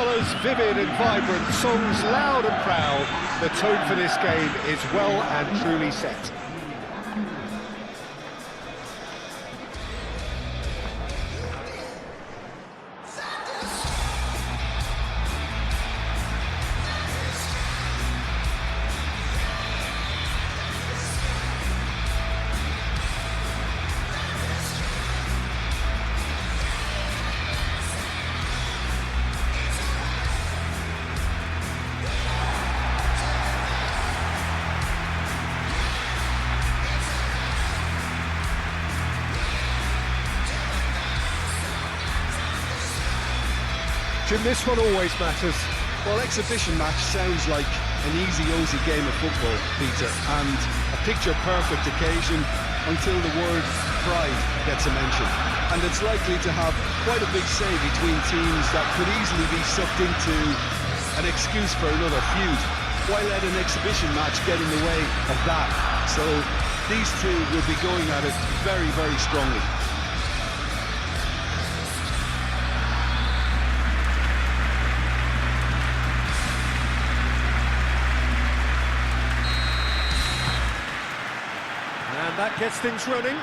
colours vivid and vibrant, songs loud and proud. The tone for this game is well and truly set. Jim, this one always matters. Well, exhibition match sounds like an easy-ozy game of football, Peter, and a picture-perfect occasion until the word pride gets a mention. And it's likely to have quite a big say between teams that could easily be sucked into an excuse for another feud. Why let an exhibition match get in the way of that? So these two will be going at it very, very strongly. And that gets things running.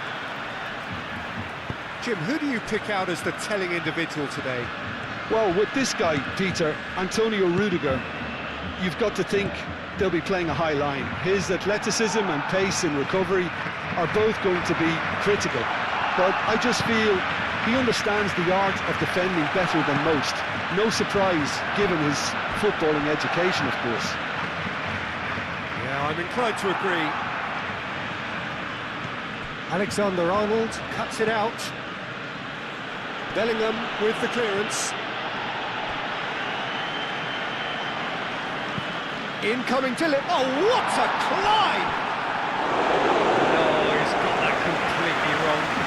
Jim, who do you pick out as the telling individual today? Well, with this guy, Peter, Antonio Rudiger, you've got to think they'll be playing a high line. His athleticism and pace in recovery are both going to be critical. But I just feel he understands the art of defending better than most. No surprise, given his footballing education, of course. Yeah, I'm inclined to agree. Alexander-Arnold cuts it out. Bellingham with the clearance. Incoming to Lip. Oh, what a climb! No, he's got that completely wrong.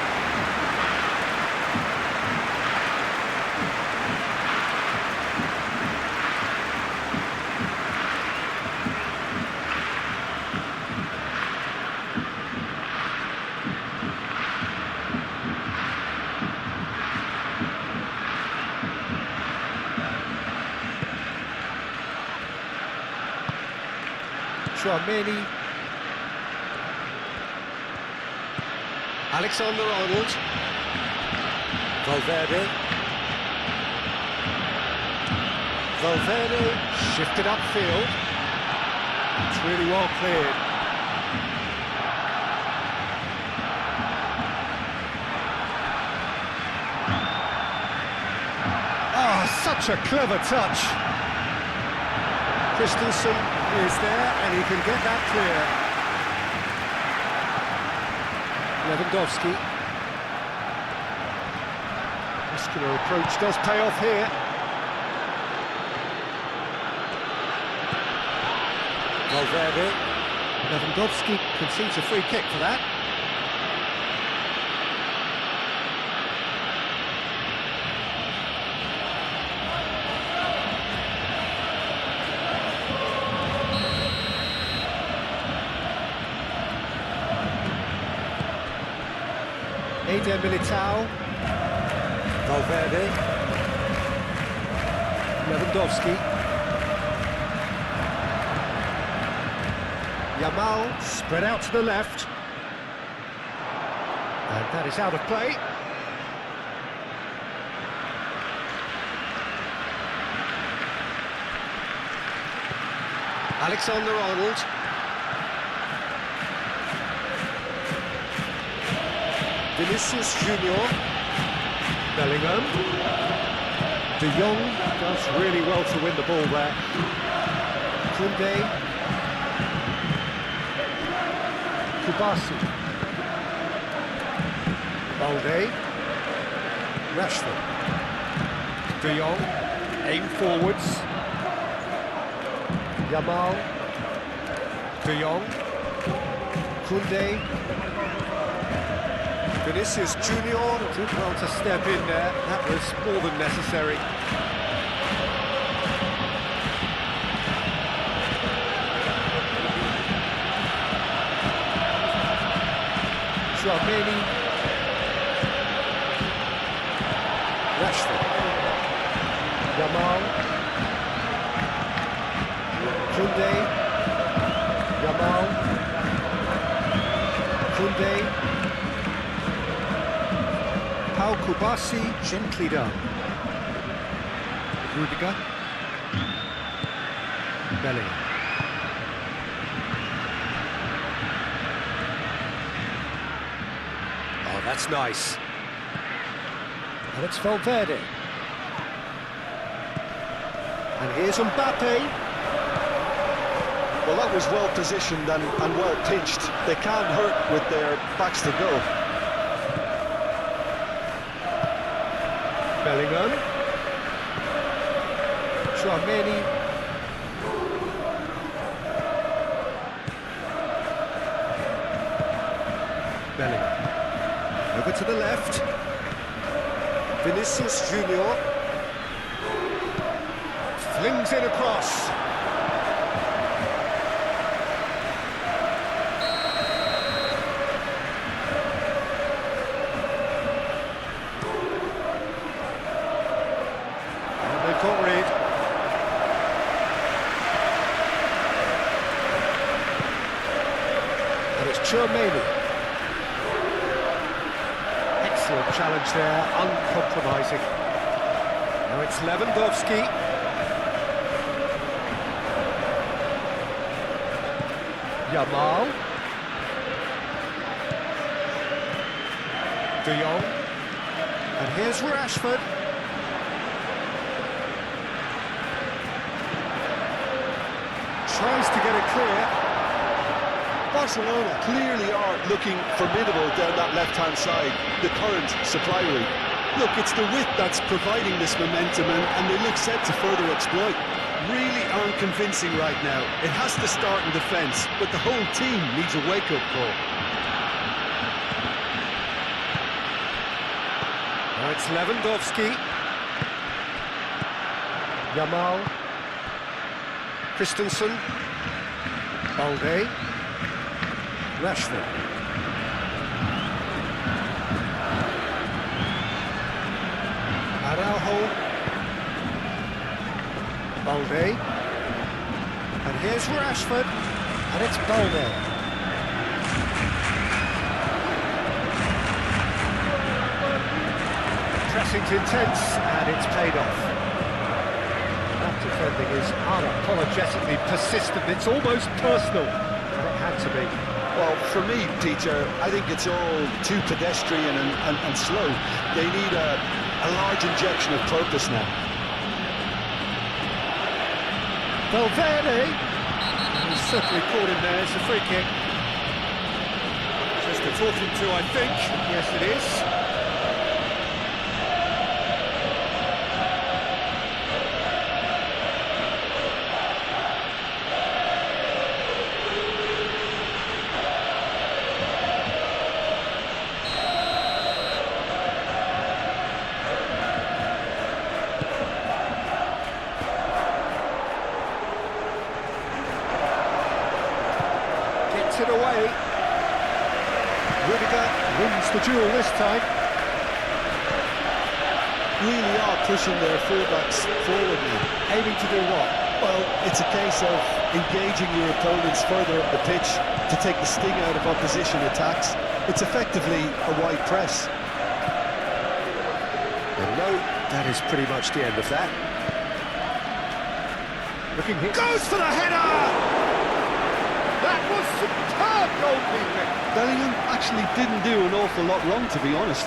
Chouameni. Alexander-Arnold. Valverde. Valverde shifted upfield. It's really well cleared. Oh, such a clever touch. Christensen is there, and he can get that clear. Lewandowski. Muscular approach does pay off here. Valverde. Lewandowski concedes a free kick for that. Eder Militao. Valverde. Lewandowski. Yamal spread out to the left. And that is out of play. Alexander-Arnold. Vinicius Junior. Bellingham. De Jong does really well to win the ball there. Koundé. Kubasi. Balde. Rashford. De Jong. Aim forwards. Yamal. De Jong. Koundé. Vinicius Junior did well to step in there. That was more than necessary. Chouameni. Rashford. Yamal. Koundé. Yamal. Koundé. Pau Kubasi, gently done. Rudiger. Bellingham. Oh, that's nice. And it's Valverde. And here's Mbappe. Well, that was well positioned and well pitched. They can't hurt with their backs to goal. Bellingham. Chouameni. Bellingham. Over to the left. Vinicius Junior. Flings in across. And they can't read. And it's Chouameni. Excellent challenge there, uncompromising. Now it's Lewandowski. Yamal. De Jong. And here's Rashford. Tries to get it clear. Barcelona clearly are looking formidable down that left-hand side, the current supply route. Look, it's the width that's providing this momentum, and they look set to further exploit. Really aren't convincing right now. It has to start in defence, but the whole team needs a wake-up call. Now it's Lewandowski. Yamal. Christensen. Balde. Rashford. Araujo. Balde. And here's Rashford. And it's Balde. Pressing's intense, and it's paid off. That defending is unapologetically persistent. It's almost personal, and it had to be. Well, for me, Peter, I think it's all too pedestrian and slow. They need a large injection of purpose now. Valverde. He's certainly caught him there. It's a free kick. Just a talking to, I think. Yes, it is. It away. Rudiger wins the duel this time. Really are pushing their fullbacks forward now. Aiming to do what? Well, it's a case of engaging your opponents further up the pitch to take the sting out of opposition attacks. It's effectively a wide press. And no, that is pretty much the end of that. Looking here. Goes for the header! That was superb goalkeeping. Bellingham actually didn't do an awful lot wrong, to be honest.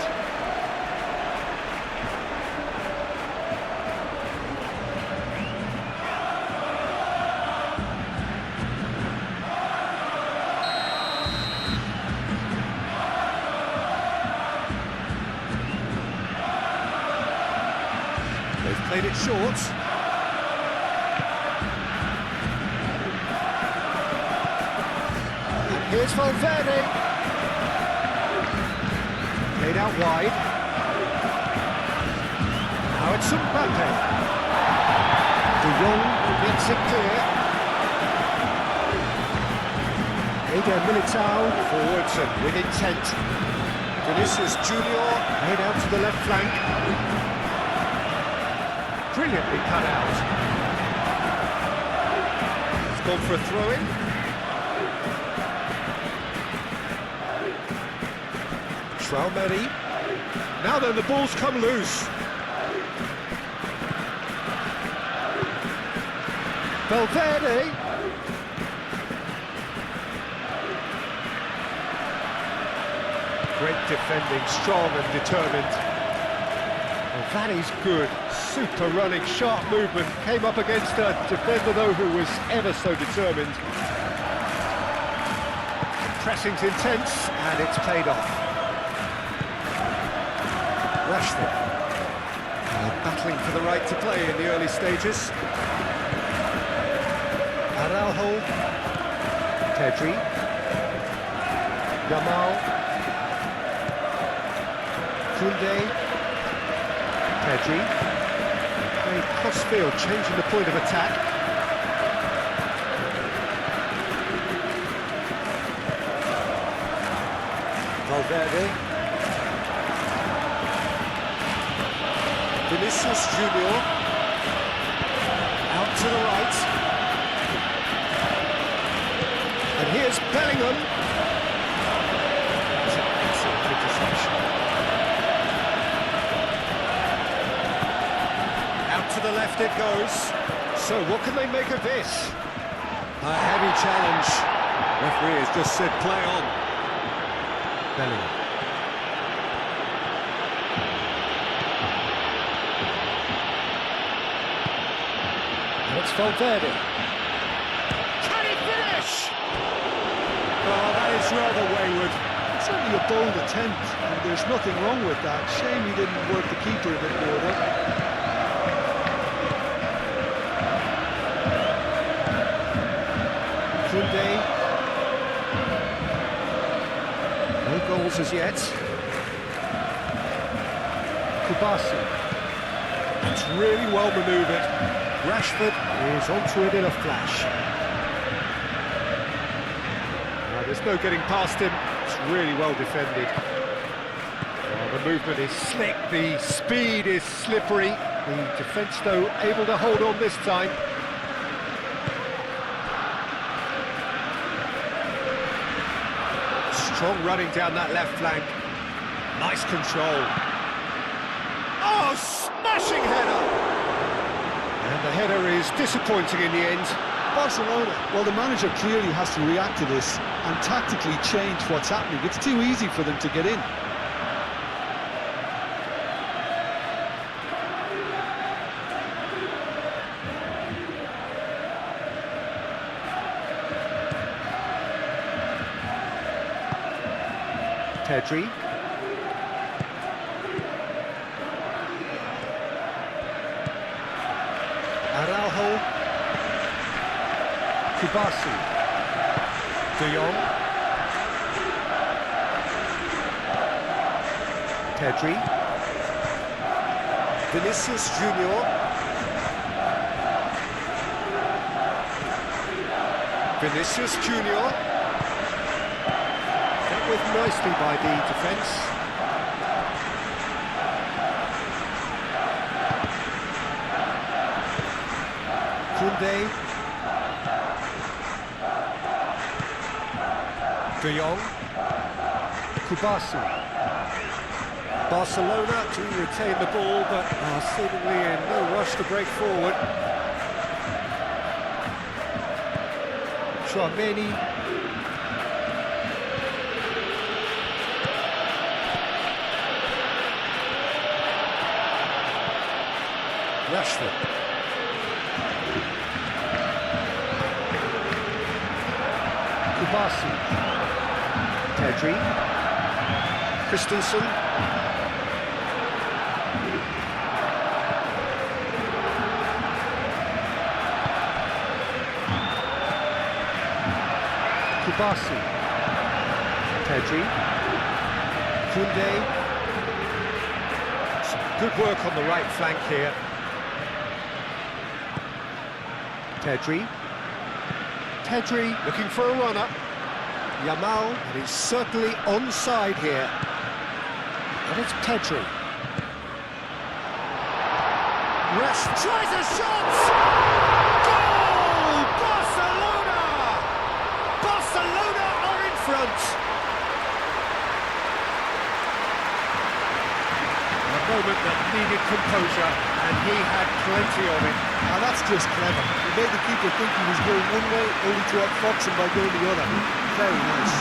They've played it short. Here's Valverde. Played out wide. Now it's Mbappe. De Jong gets it clear. Eder Militao forwards and with intent. Vinicius Junior played out to the left flank. Brilliantly cut out. gone for a throw-in. Traumeri. Now then, the ball's come loose. Valverde. Great defending, strong and determined. Well, that is good. Super running, sharp movement. Came up against a defender, though, who was ever so determined. Pressing's intense, and it's paid off. Rashford. Battling for the right to play in the early stages. Araujo. Pedri. Yamal. Koundé. Pedri. A cross-field, changing the point of attack. Valverde. Vinicius Junior. Out to the right. And here's Bellingham. That's an excellent interception. Out to the left it goes. So what can they make of this? A heavy challenge. Referee has just said play on. Bellingham. And it's Valverde. Can he finish? Oh, that is rather wayward. Certainly a bold attempt, and there's nothing wrong with that. Shame he didn't work the keeper a bit more, though. Koundé. No goals as yet. Kubasi. It's really well manoeuvred. Rashford is onto it in a flash. Now, there's no getting past him. It's really well defended. Oh, the movement is slick, the speed is slippery. The defence, though, able to hold on this time. Strong running down that left flank. Nice control. Oh, smashing header! And the header is disappointing in the end. Barcelona, well, the manager clearly has to react to this and tactically change what's happening. It's too easy for them to get in. Pedri. Araujo. Kubasi. De Jong. Pedri. Vinicius Junior. Vinicius Junior. Dealt with nicely by the defence. Koundé. De Jong. Kubasi. Barcelona to retain the ball, but are seemingly in no rush to break forward. Traumeri. Rashford. Kubasi. Pedri. Christensen. Kubasi. Pedri. Koundé. Some good work on the right flank here. Pedri. Pedri looking for a runner. Yamal, and he's certainly onside here. And it's Pedri. Rest tries a shot! Goal! Barcelona! front. A moment that needed composure, and he had plenty of it. Now that's just clever. He made the keeper think he was going one way, only to outfox him by going the other. Very nice.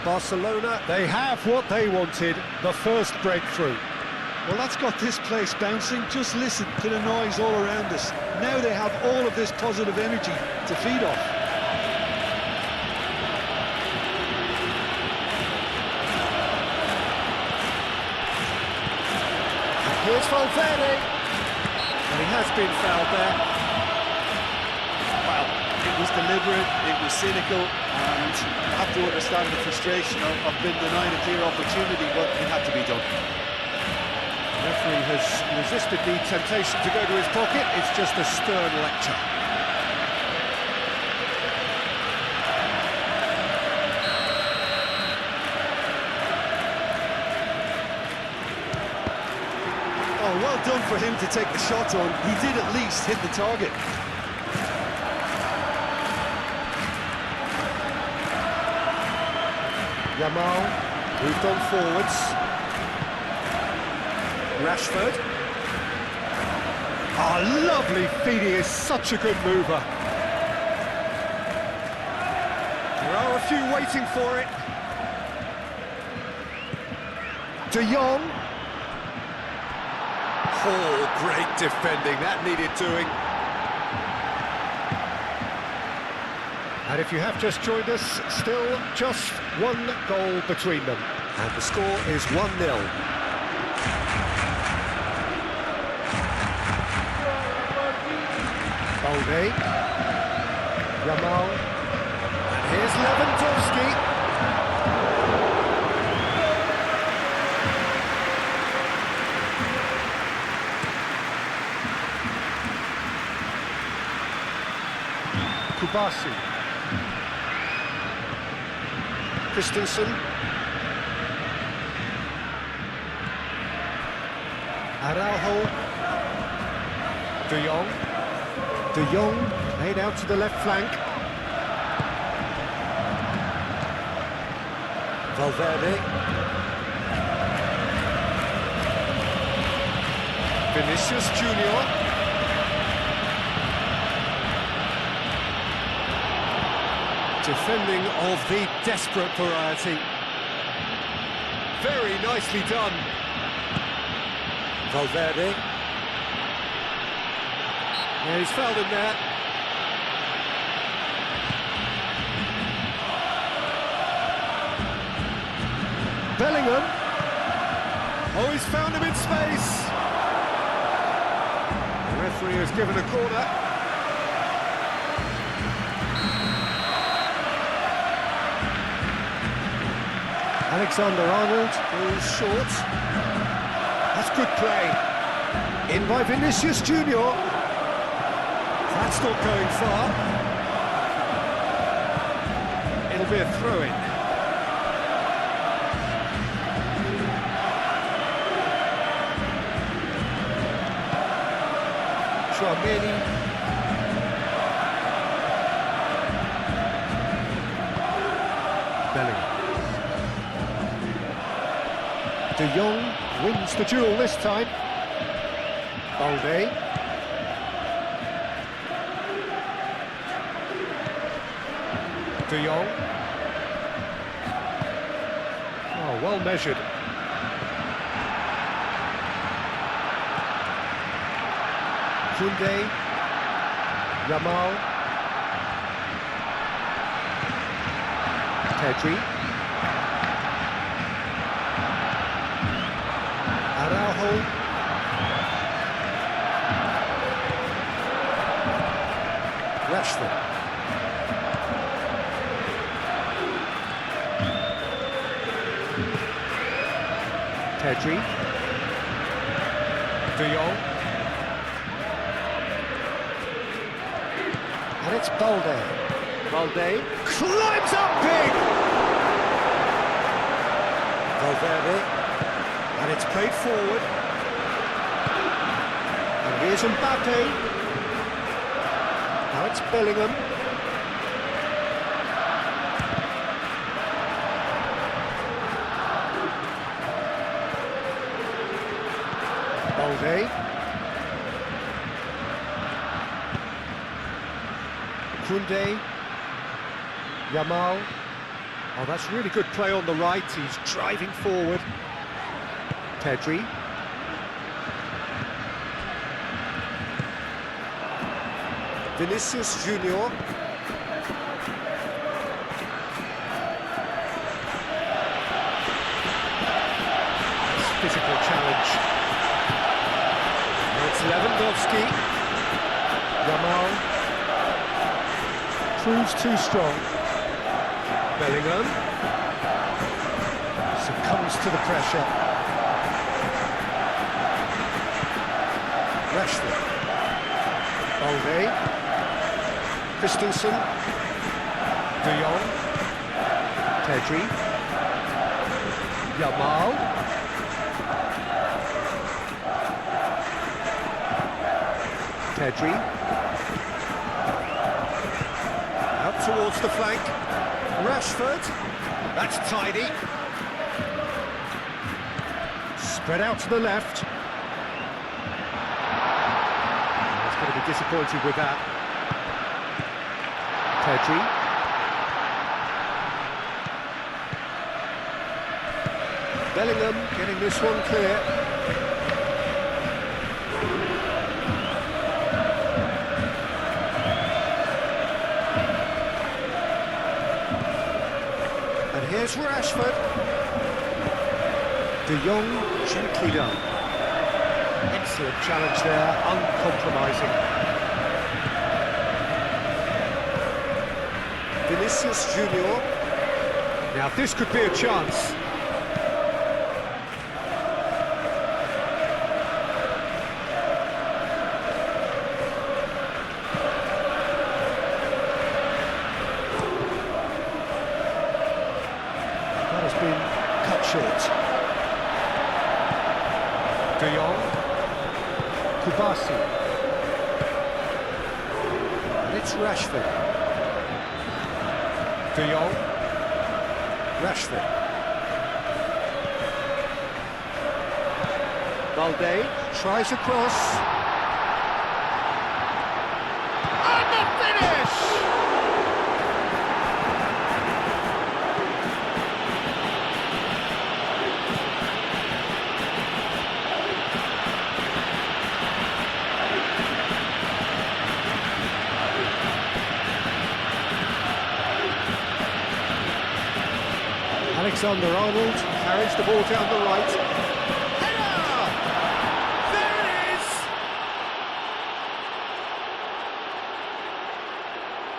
Barcelona, they have what they wanted, the first breakthrough. Well, that's got this place bouncing. Just listen to the noise all around us. Now they have all of this positive energy to feed off. Here's Valverde, and he has been fouled there. Well, it was deliberate, it was cynical, and I have to understand the frustration of being denied a clear opportunity, but it had to be done. The referee has resisted the temptation to go to his pocket. It's just a stern lecture. Oh, well done for him to take the shot on. He did at least hit the target. Yamal moved on forwards. Rashford. Oh, lovely feed, he is such a good mover. There are a few waiting for it. De Jong. Oh, great defending, that needed doing. And if you have just joined us, still just one goal between them. And the score is 1-0. Balde. Yamal. And here's Lewandowski. Kubasi. Christensen. Araujo. De Jong. De Jong made out to the left flank. Valverde. Vinicius Junior. Defending of the desperate variety. Very nicely done. Valverde. Yeah, he's fouled him there. Bellingham. Oh, he's found him in space. The referee has given a corner. Alexander-Arnold goes short. That's good play. In by Vinicius Junior. That's not going far. It'll be a throw-in. Chouameni. Bellingham. De Jong wins the duel this time. Balde. De Jong. Oh, well measured. Koundé. Yamal. Pedri. Araujo. Rashford. Pedri. De Jong. And it's Balde. Balde climbs up big! Valverde. And it's played forward. And here's Mbappe. Now it's Bellingham. Balde. Koundé. Yamal. Oh, that's really good play on the right. He's driving forward. Pedri. Vinicius Junior. Physical challenge. Now it's Lewandowski. Yamal. Proves too strong. Bellingham. Succumbs to the pressure. Rashford. Balde. Christensen. De Jong. Pedri. Yamal. Pedri. Up towards the flank. Rashford. That's tidy. Spread out to the left. He's going to be disappointed with that. Pedri. Bellingham getting this one clear. And here's Rashford. De Jong, gently done. Excellent challenge there, uncompromising. Vinicius Junior. Now this could be a chance. That has been cut short. De Jong. Kubasi. And it's Rashford. De Jong. Rashford. Balde tries a cross. And the finish! Alexander-Arnold carries the ball down the right. Header! There it is!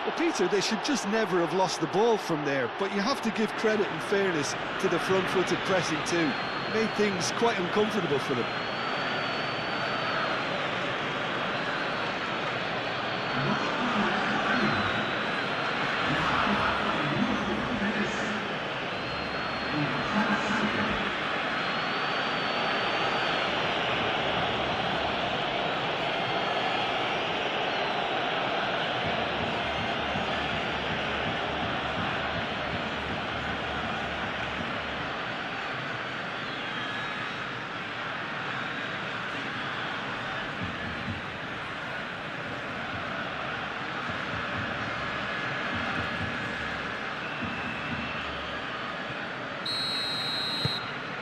Well, Peter, they should just never have lost the ball from there, but you have to give credit and fairness to the front-footed pressing too. Made things quite uncomfortable for them.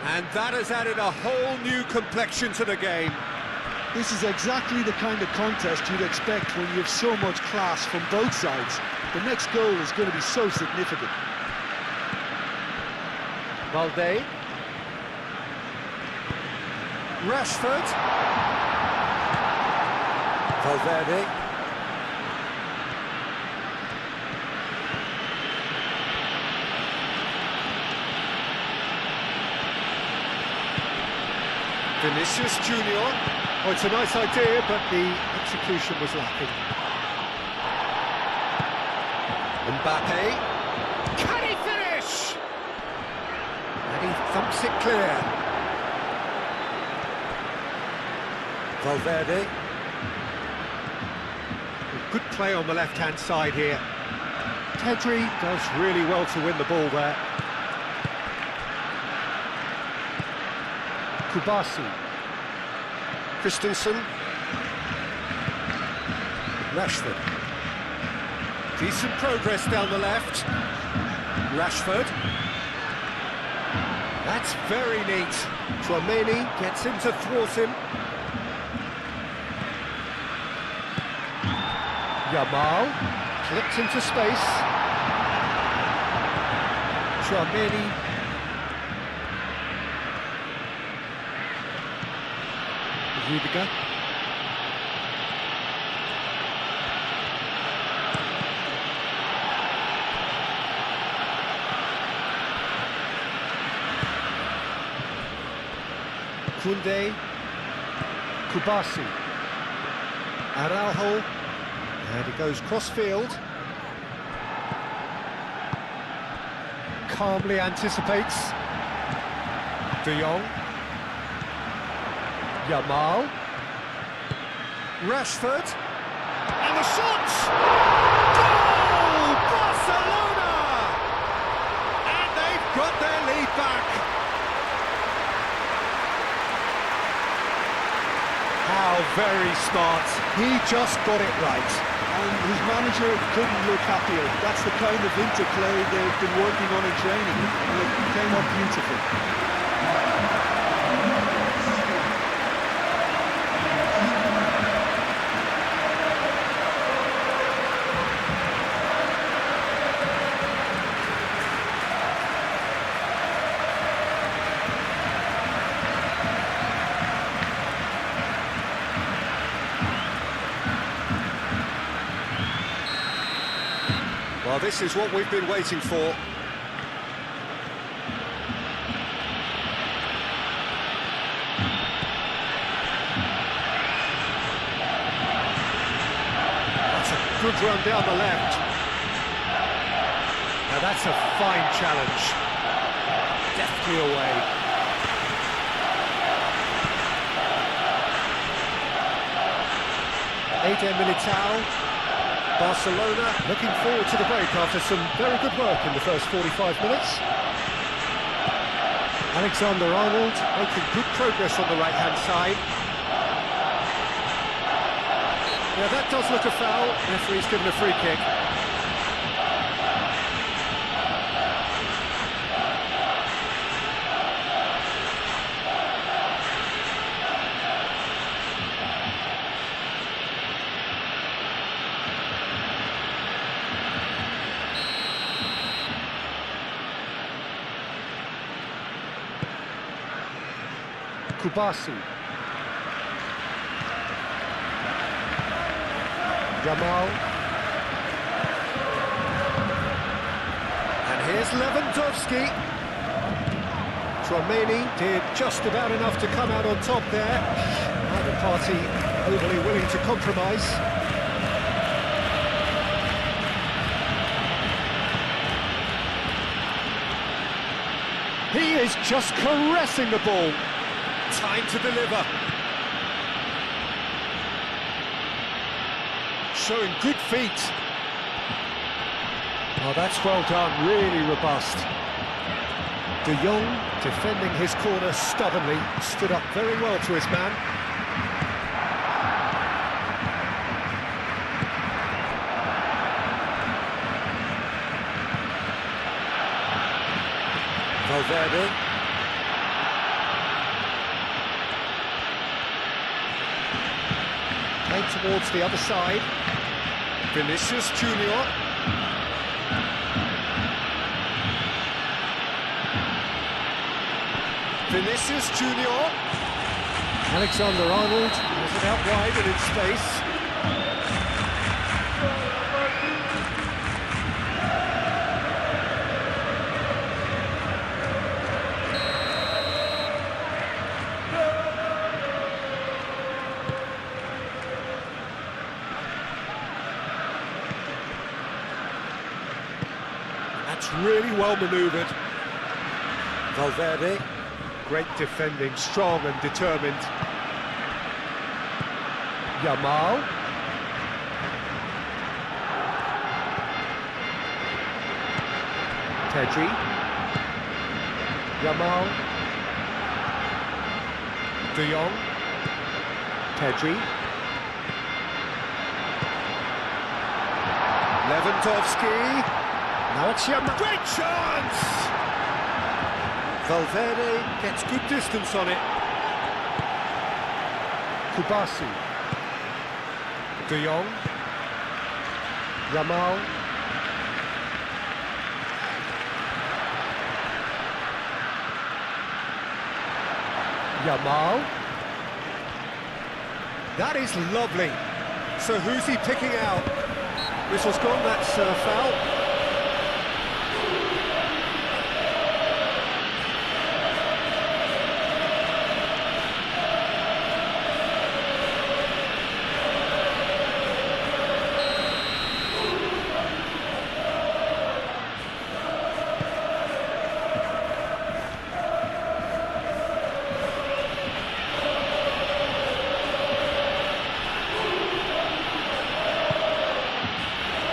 And that has added a whole new complexion to the game. This is exactly the kind of contest you'd expect when you have so much class from both sides. The next goal is going to be so significant. Balde. Rashford. Valverde. Vinicius Junior. Oh, it's a nice idea, but the execution was lacking. Mbappe. Can he finish? And he thumps it clear. Valverde. Good play on the left-hand side here. Pedri does really well to win the ball there. Kubasi. Christensen. Rashford. Decent progress down the left. Rashford. That's very neat. Tchouaméni gets him to thwart him. Yamal clipped into space. Tchouaméni. Rudiger. Koundé. Kubasi. Araujo. And he goes cross-field. Calmly anticipates. De Jong. Yamal. Rashford. And the shot! Goal! Barcelona! And they've got their lead back. How very smart. He just got it right. And his manager couldn't look happier. That's the kind of interplay they've been working on in training, and it came up beautifully. Well, this is what we've been waiting for. That's a good run down the left. Now that's a fine challenge. Deftly away. Eder Militao. Barcelona looking forward to the break after some very good work in the first 45 minutes. Alexander-Arnold making good progress on the right-hand side. Yeah, that does look a foul. Referee's given a free kick. Kubasi. Yamal. And here's Lewandowski. Tchouaméni did just about enough to come out on top there. Neither party overly willing to compromise. He is just caressing the ball. Time to deliver. Showing good feet. Oh, that's well done, really robust. De Jong, defending his corner stubbornly, stood up very well to his man. Valverde. Played towards the other side. Vinicius Junior. Vinicius Junior. Alexander-Arnold has it out wide and in space. really well manoeuvred. Valverde, great defending, strong and determined. Yamal. Pedri. Yamal. De Jong. Pedri. Lewandowski. Now it's Yamal. Great chance! Valverde gets good distance on it. Kubasi. De Jong. Yamal. Yamal. That is lovely. So who's he picking out? Whistle's gone, that's foul.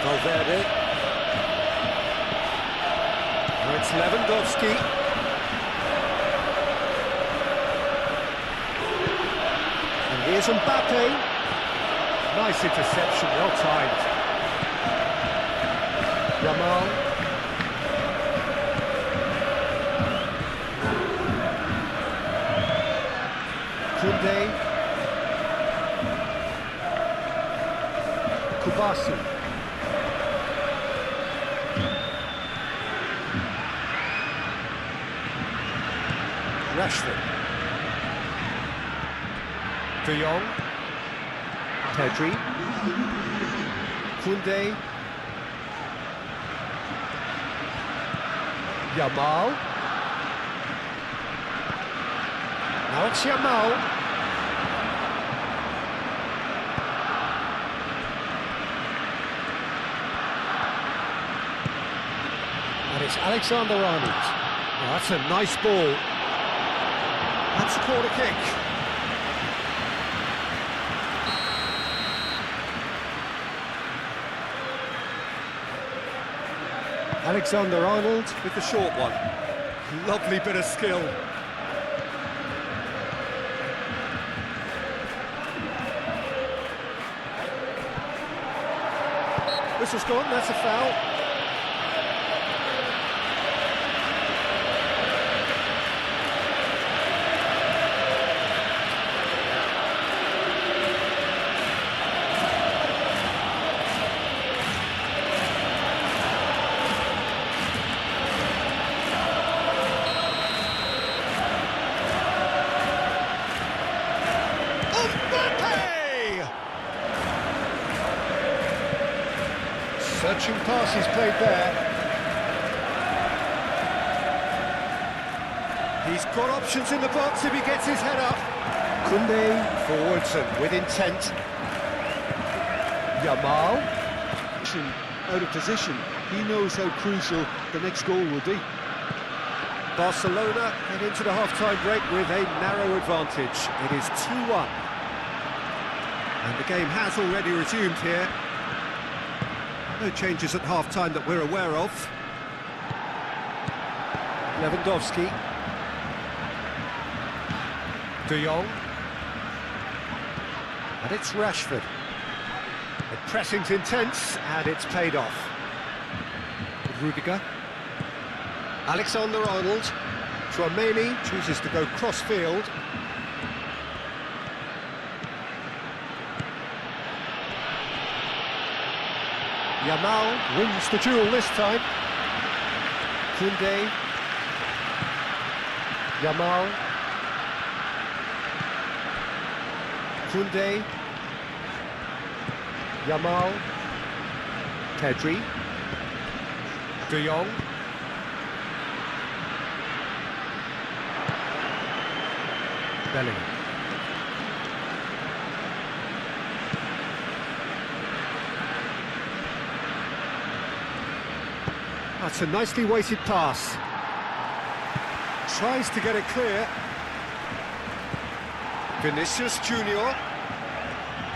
Valverde. Now it's Lewandowski. And here's Mbappe. Nice interception, well timed. Yamal. Koundé. Kubasi. Rashford. De Jong. Pedri. Koundé. Yamal. Now it's Yamal. And it's Alexander-Arnold. Now that's a nice ball. That's a corner kick. Alexander-Arnold with the short one. Lovely bit of skill. Whistle's gone, that's a foul. Searching pass is played there. He's got options in the box if he gets his head up. Koundé forwards and with intent. Yamal. Out of position, he knows how crucial the next goal will be. Barcelona head into the half-time break with a narrow advantage. It is 2-1. And the game has already resumed here. No changes at half-time that we're aware of. Lewandowski. De Jong. And it's Rashford. The pressing's intense, and it's paid off. Rudiger. Alexander-Arnold. Tchouaméni chooses to go cross-field. Yamal wins the duel this time. Koundé. Yamal. Koundé. Yamal. Pedri. De Jong. Bellingham. That's a nicely weighted pass. Tries to get it clear. Vinicius Junior.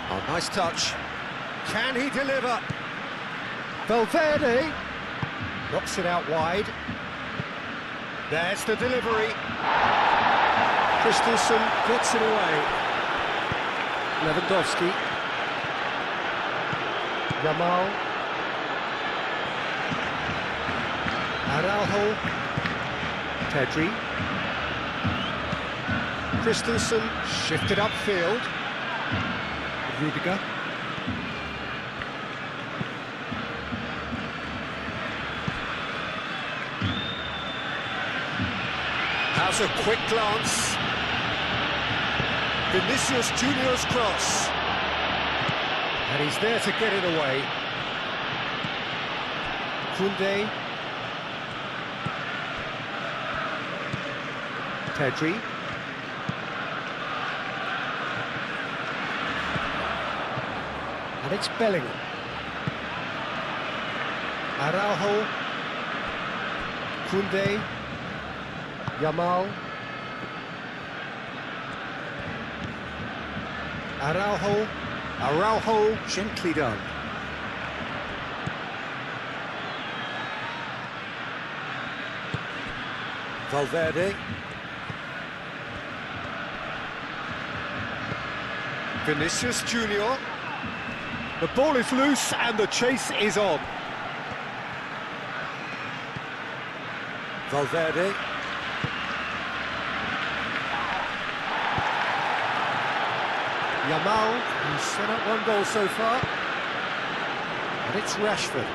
Oh, nice touch. Can he deliver? Valverde knocks it out wide. There's the delivery. Christensen puts it away. Lewandowski. Yamal. Araujo. Pedri. Christensen shifted upfield. Rudiger. Has a quick glance. Vinicius Junior's cross. And he's there to get it away. Koundé. Pedri. And it's Bellingham. Araujo. Koundé. Yamal. Araujo, gently done. Valverde. Vinicius Junior. The ball is loose and the chase is on. Valverde. Yamal, who's set up one goal so far. And it's Rashford.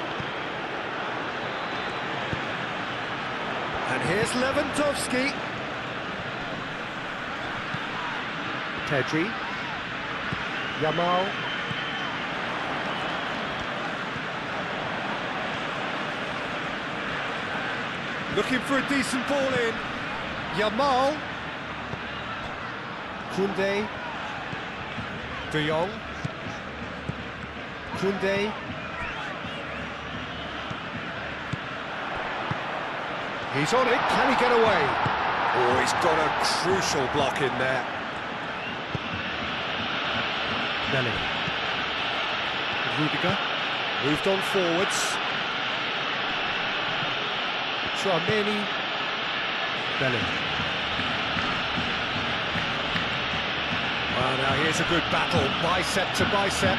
And here's Lewandowski. Pedri. Yamal. Looking for a decent ball in. Yamal. Koundé. De Jong. Koundé. He's on it, can he get away? Oh, he's got a crucial block in there. Bellingham. Rudiger. Moved on forwards. Tchouaméni. Bellingham. Well, now here's a good battle, bicep to bicep.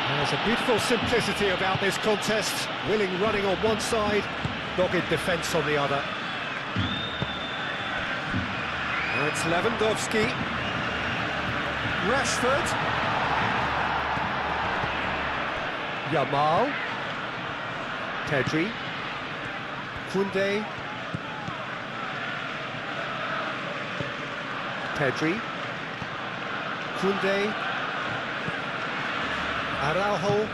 There's a beautiful simplicity about this contest. Willing running on one side, dogged defence on the other. Now it's Lewandowski. Rashford. Yamal. Pedri. Koundé. Pedri. Koundé. Araujo.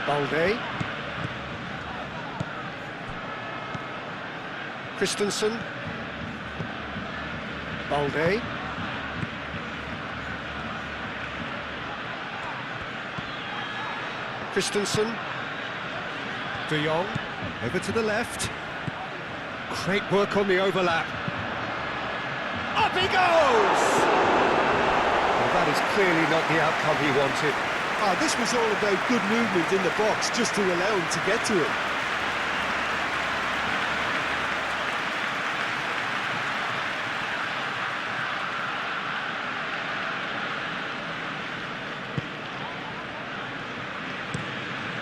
Balde. Christensen. Balde. Christensen. De Jong. Over to the left. Great work on the overlap. Up he goes! Well, that is clearly not the outcome he wanted. This was all about good movement in the box, just to allow him to get to it.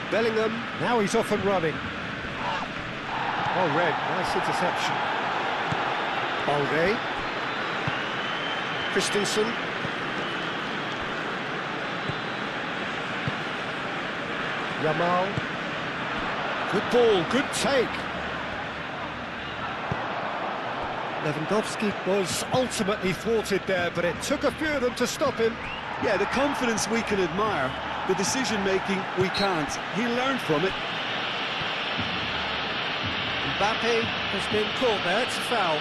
Bellingham, now he's off and running. Well read, nice interception. Balde. Christensen. Yamal. Good ball, good take. Lewandowski was ultimately thwarted there, but it took a few of them to stop him. Yeah, the confidence we can admire, the decision-making we can't. He learned from it. Mbappe has been caught there, it's a foul.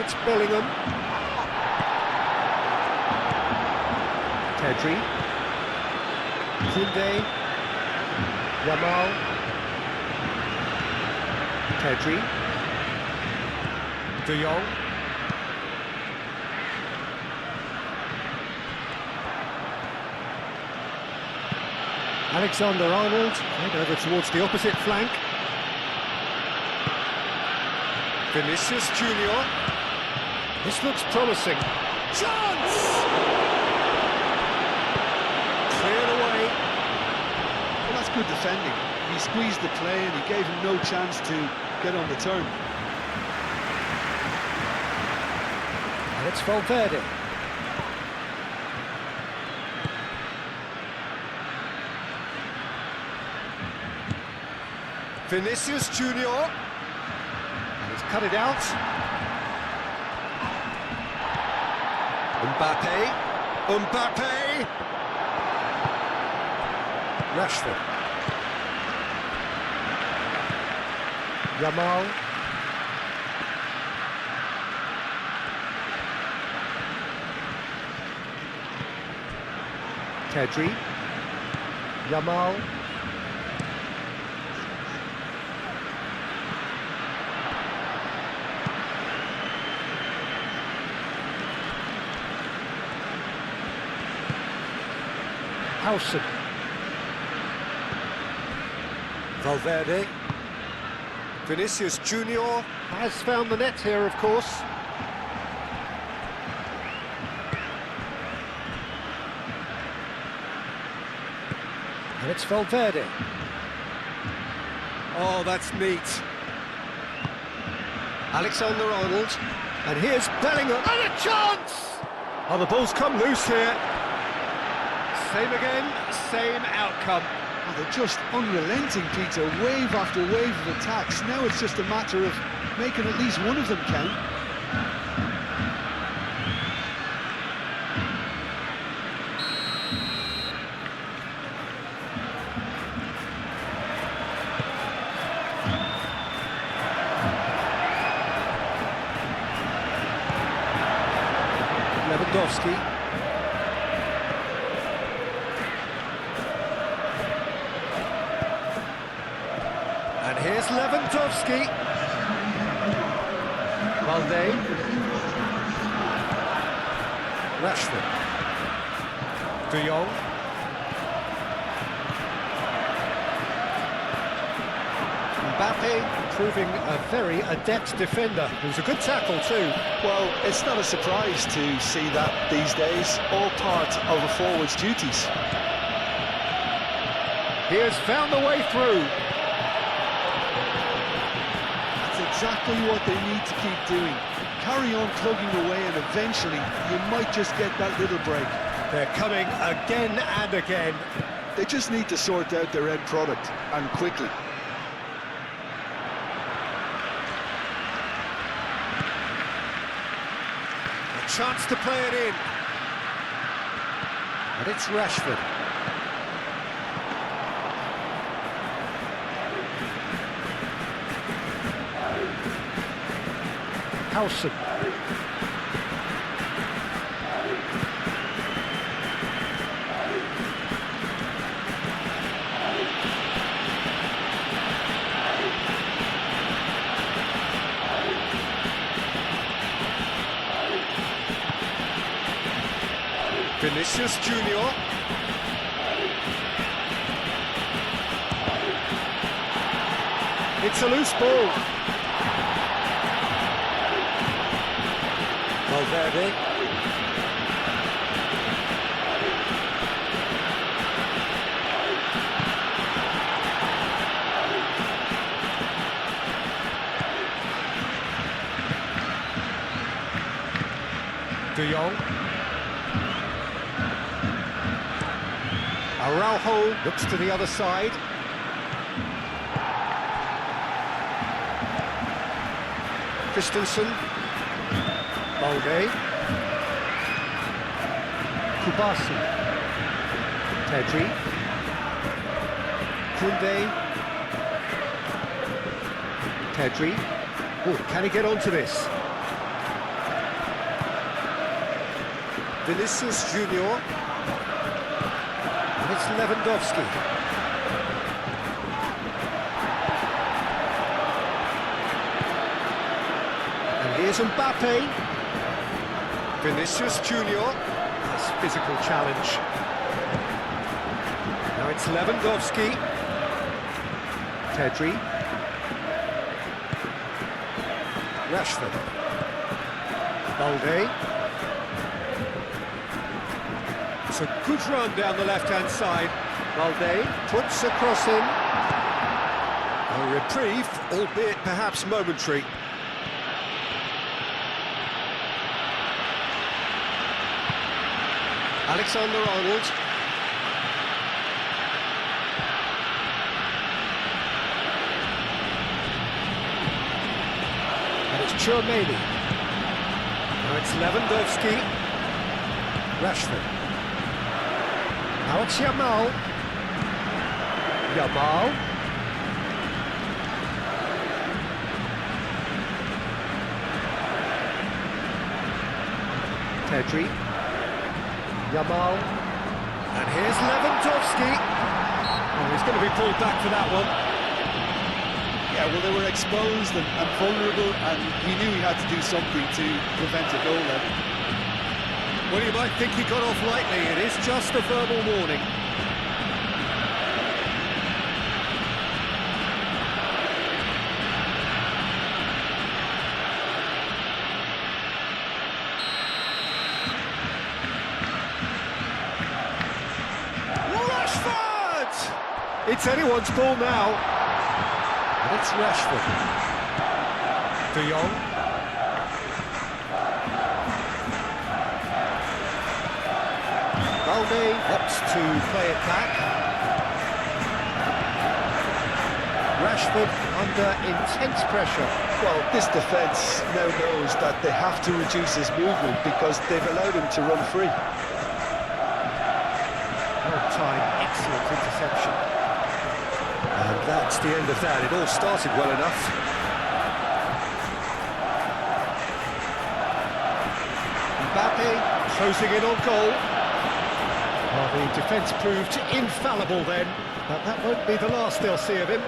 it's Bellingham. Pedri. Koundé. Yamal. Pedri. De Jong. Alexander-Arnold, head over towards the opposite flank. Vinicius Junior. This looks promising. Chance! Cleared away. Well, that's good defending. He squeezed the play and he gave him no chance to get on the turn. And it's Valverde. Vinicius Junior. And he's cut it out. Mbappe. Rashford. Yamal. Pedri. Yamal. Howson. Valverde. Vinicius Junior has found the net here, of course. And it's Valverde. Oh, that's neat. Alexander-Arnold. And here's Bellingham. And a chance! Oh, the ball's come loose here. Same again, same outcome. Oh, they're just unrelenting, Peter. Wave after wave of attacks. Now it's just a matter of making at least one of them count. Lewandowski. And here's Lewandowski. Valde. Rashford. De Jong. Mbappe proving a very adept defender. It was a good tackle too. Well, it's not a surprise to see that these days. All part of a forward's duties. He has found the way through. Exactly what they need to keep doing. Carry on plugging away and eventually you might just get that little break. They're coming again and again. They just need to sort out their end product, and quickly. A chance to play it in. And it's Rashford. Howson. Vinicius Junior. It's a loose ball. Valverde. De Jong. Araujo looks to the other side. Christensen. Balde. Kubasi. Pedri. Koundé. Pedri. Oh, can he get onto this? Vinicius Junior. And it's Lewandowski. And here's Mbappe. Vinicius Junior. Nice physical challenge. Now it's Lewandowski. Pedri. Rashford. Balde. It's a good run down the left-hand side. Balde puts a cross in. A reprieve, albeit perhaps momentary. Alexander-Arnold. And it's Tchouaméni. Now it's Lewandowski. Rashford. Now it's Yamal. Yamal. Pedri. Yamal. And here's Lewandowski. Oh, he's going to be pulled back for that one. Yeah, well, they were exposed and vulnerable, and he knew he had to do something to prevent a goal then. Well, you might think he got off lightly. It is just a verbal warning. Rashford! It's anyone's ball now. And it's Rashford. De Jong. Balde opts to play it back. Rashford under intense pressure. Well, this defence now knows that they have to reduce his movement because they've allowed him to run free. Well-timed, excellent interception. And that's the end of that. It all started well enough. Mbappe closing in on goal. Well, the defence proved infallible then, but that won't be the last they'll see of him.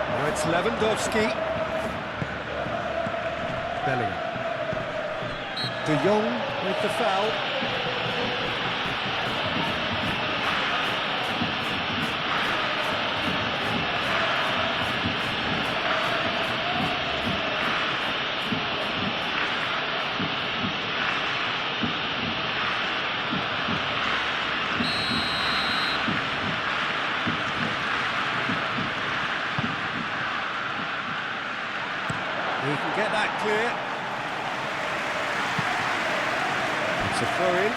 Now it's Lewandowski. Bellingham. De Jong with the foul. He can get that clear. It's a throw-in.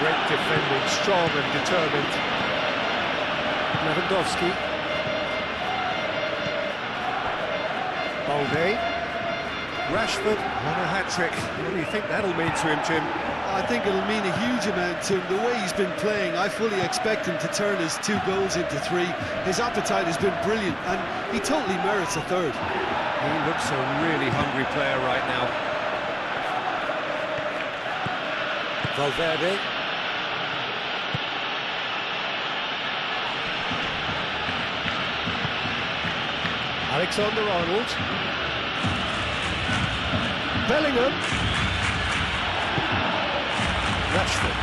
Great defending, strong and determined. Lewandowski. Balde. Rashford on a hat-trick. What do you think that'll mean to him, Jim? I think it'll mean a huge amount to him. The way he's been playing, I fully expect him to turn his 2 goals into 3. His appetite has been brilliant, and he totally merits a 3rd. He looks a really hungry player right now. Valverde. Alexander-Arnold. Bellingham. Rashford.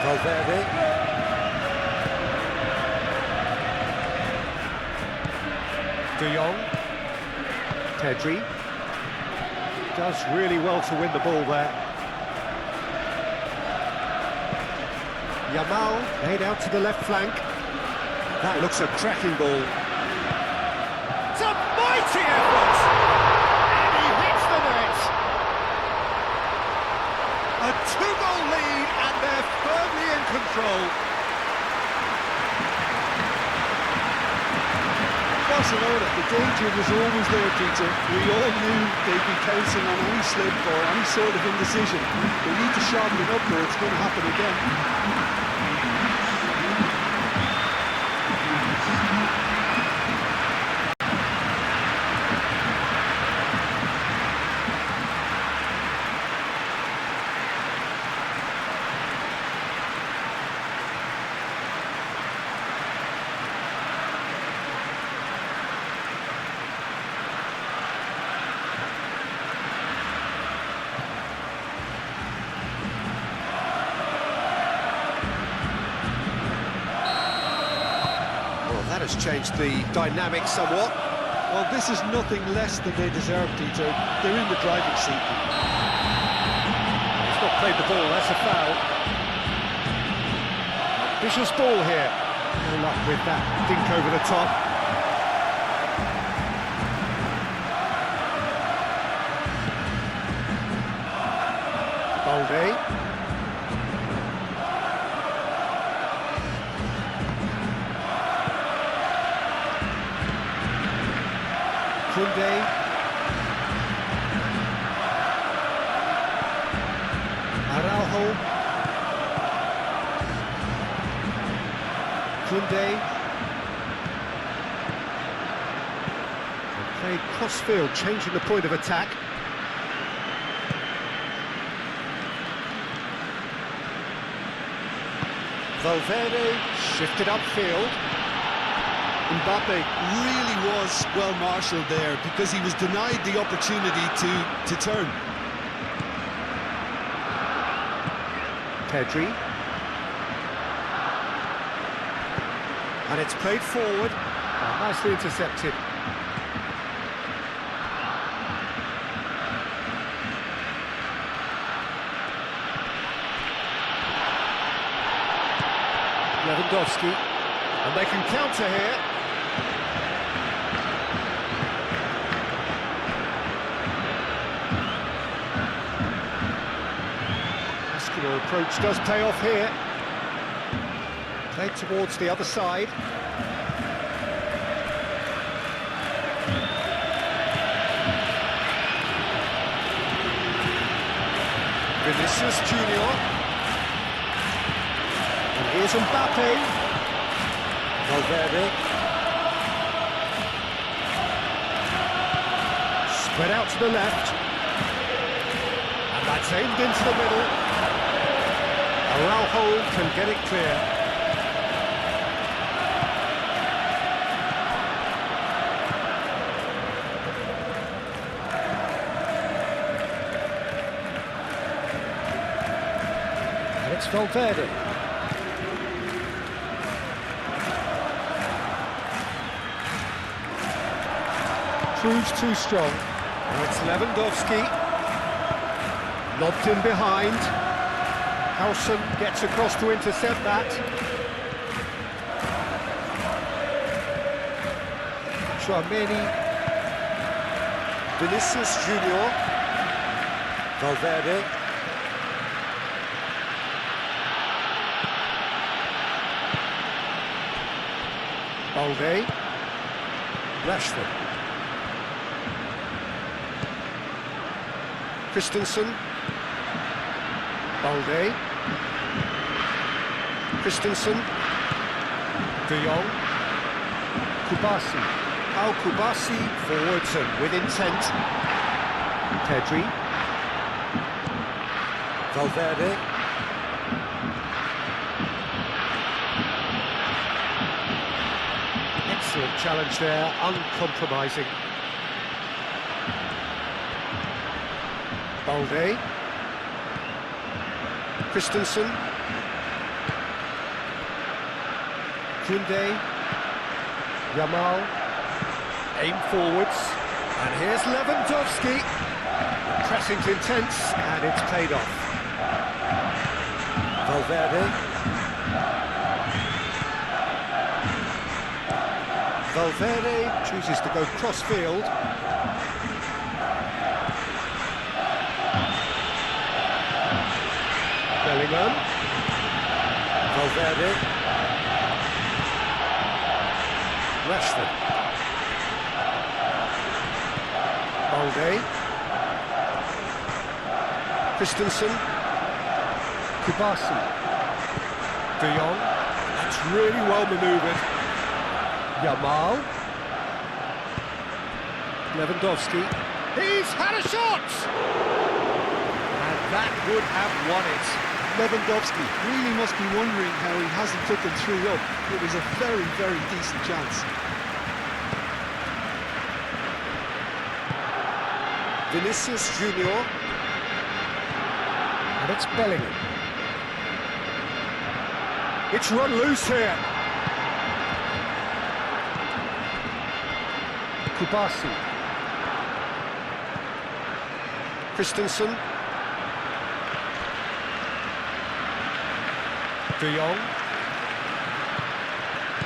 Valverde. De Jong. Pedri. Does really well to win the ball there. Yamal laid out to the left flank. That looks a cracking ball. It's a mighty effort! And he hits the net! A 2-goal lead, and they're firmly in control. Barcelona, the danger it was always there, Peter. We all knew they'd be pouncing on any slip or any sort of indecision. They need to sharpen it up or it's going to happen again. That has changed the dynamic somewhat. Well, this is nothing less than they deserve, Peter. They're in the driving seat. He's not played the ball, that's a foul. Vicious ball here. No luck with that dink over the top. Balde. Koundé. Araujo. Koundé. Played cross-field, changing the point of attack. Valverde shifted upfield. Mbappe really was well marshalled there because he was denied the opportunity to turn. Pedri. And it's played forward. Oh, nicely intercepted. Lewandowski. And they can counter here. Muscular approach does pay off here. Played towards the other side. Vinicius Junior. And here's Mbappe. Valverde. Spread out to the left. And that's aimed into the middle. Araujo can get it clear. And it's Valverde. Proves too strong. Now it's Lewandowski. Lobbed in behind. Howson gets across to intercept that. Chouameni. Vinicius Junior. Valverde. Balde. Rashford. Christensen. Balde. Christensen. De Jong. Kubasi. Al Kubasi forwards and with intent. Pedri. Valverde. Excellent challenge there, uncompromising. Balde. Christensen. Koundé. Yamal. Aim forwards. And here's Lewandowski. Pressing's intense, and it's paid off. Valverde. Valverde chooses to go cross-field. Bellingham. Valverde. Rashford. Balde. Christensen. Kubasi. De Jong. That's really well manoeuvred. Yamal. Lewandowski. He's had a shot! And that would have won it. Lewandowski really must be wondering how he hasn't put them 3 up. It was a very, very decent chance. Vinicius Junior. And it's Bellingham. It's run loose here. Kubasi. Christensen. De Jong.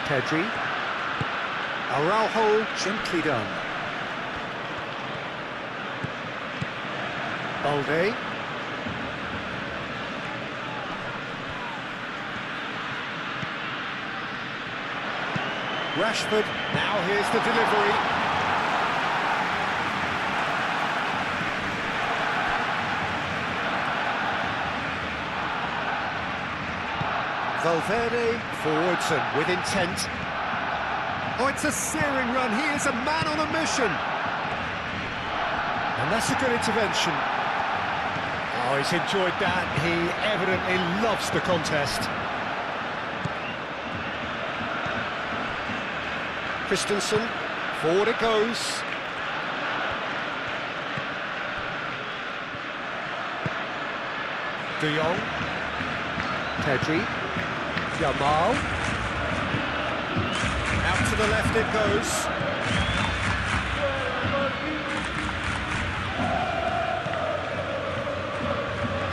Pedri. Araujo, gently done. Balde. Rashford, now here's the delivery. Valverde, forwards and with intent. Oh, it's a searing run. He is a man on a mission. And that's a good intervention. Oh, he's enjoyed that. He evidently loves the contest. Christensen, forward it goes. De Jong. Pedri. Yamal. Out to the left it goes.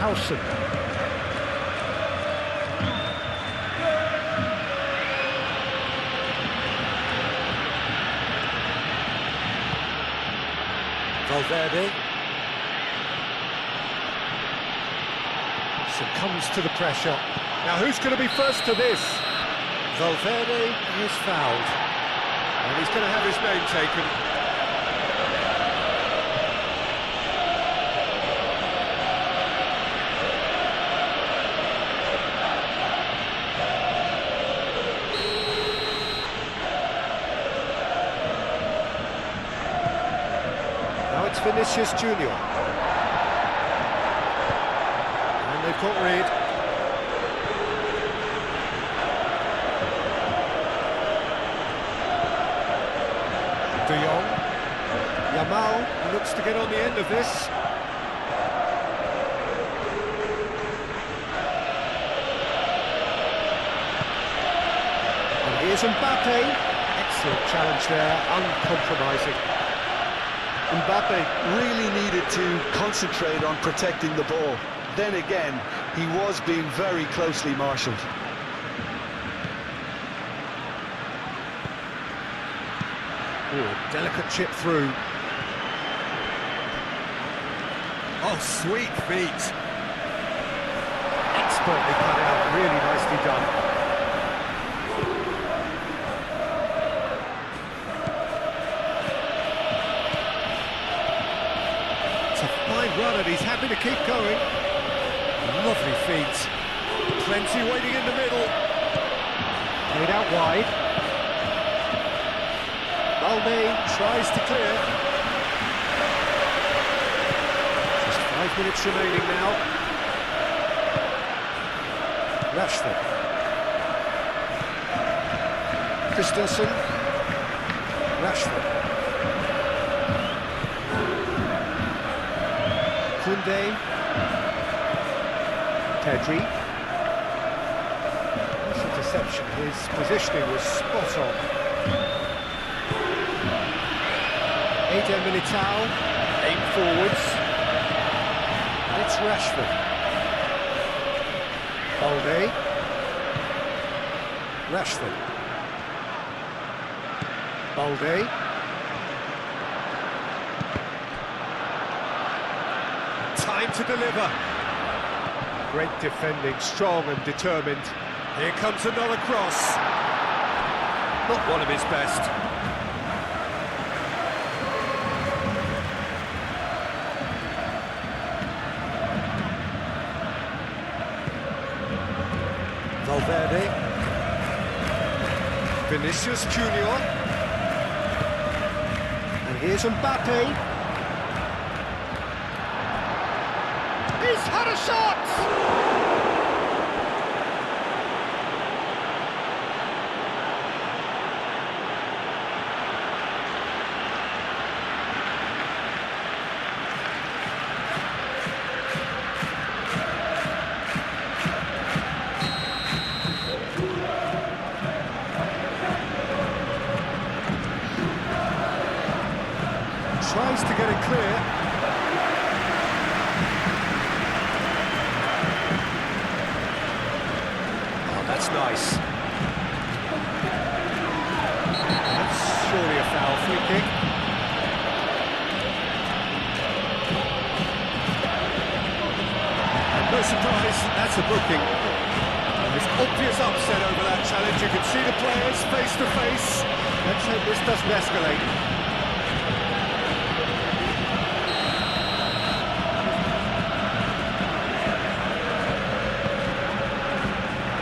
Howson. Valverde. Succumbs to the pressure. Now who's going to be first to this? Valverde is fouled. And he's going to have his name taken. Now it's Vinicius Junior. And they've got rid. De Jong. Yamal looks to get on the end of this. And here's Mbappe. Excellent challenge there, uncompromising. Mbappe really needed to concentrate on protecting the ball. Then again, he was being very closely marshalled. Ooh, delicate chip through. Oh, sweet feet. Expertly cut out, really nicely done. It's a fine run and he's happy to keep going. Lovely feet. Plenty waiting in the middle. Played out wide. Balde tries to clear. Just 5 minutes remaining now. Rashford. Christensen. Rashford. Koundé. Pedri. That's a deception. His positioning was spot on. Eder Militao, aim forwards, and it's Rashford. Balde. Rashford. Balde. Time to deliver. Great defending, strong and determined. Here comes another cross. Not one of his best. Valverde. Vinicius Junior. And here's Mbappe. He's had a shot! Tries to get it clear. Oh, that's nice. That's surely a foul. Free kick. And no surprise, that's a booking. There's obvious upset over that challenge. You can see the players face to face. Let's hope this doesn't escalate.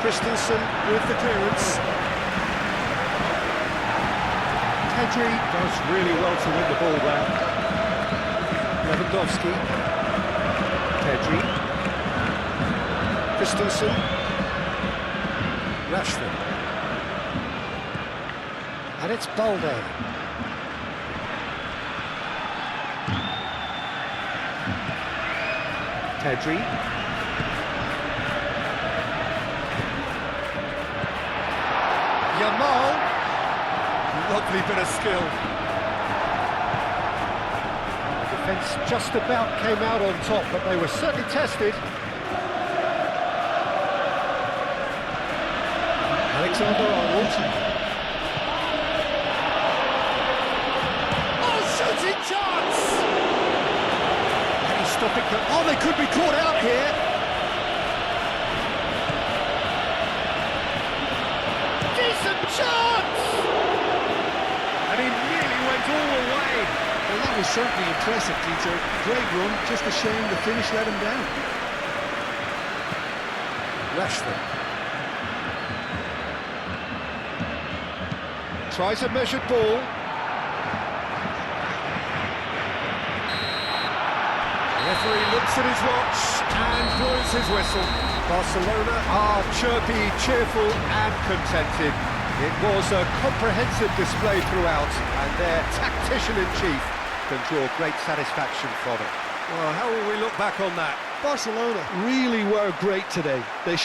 Christensen with the clearance. Pedri does really well to win the ball there. Lewandowski. Pedri. Christensen. Rashford. And it's Balde. Pedri. Yamal, lovely bit of skill. The defence just about came out on top, but they were certainly tested. Alexander-Arnold. Oh, shooting chance! And he's stopping. Oh, they could be caught out here. Chance! And he nearly went all the way. Well, that was certainly impressive, Peter. Great run, just a shame the finish let him down. Rashford. Tries a measured ball. The referee looks at his watch and blows his whistle. Barcelona are chirpy, cheerful and contented. It was a comprehensive display throughout, and their tactician-in-chief can draw great satisfaction from it. Well, how will we look back on that? Barcelona really were great today. They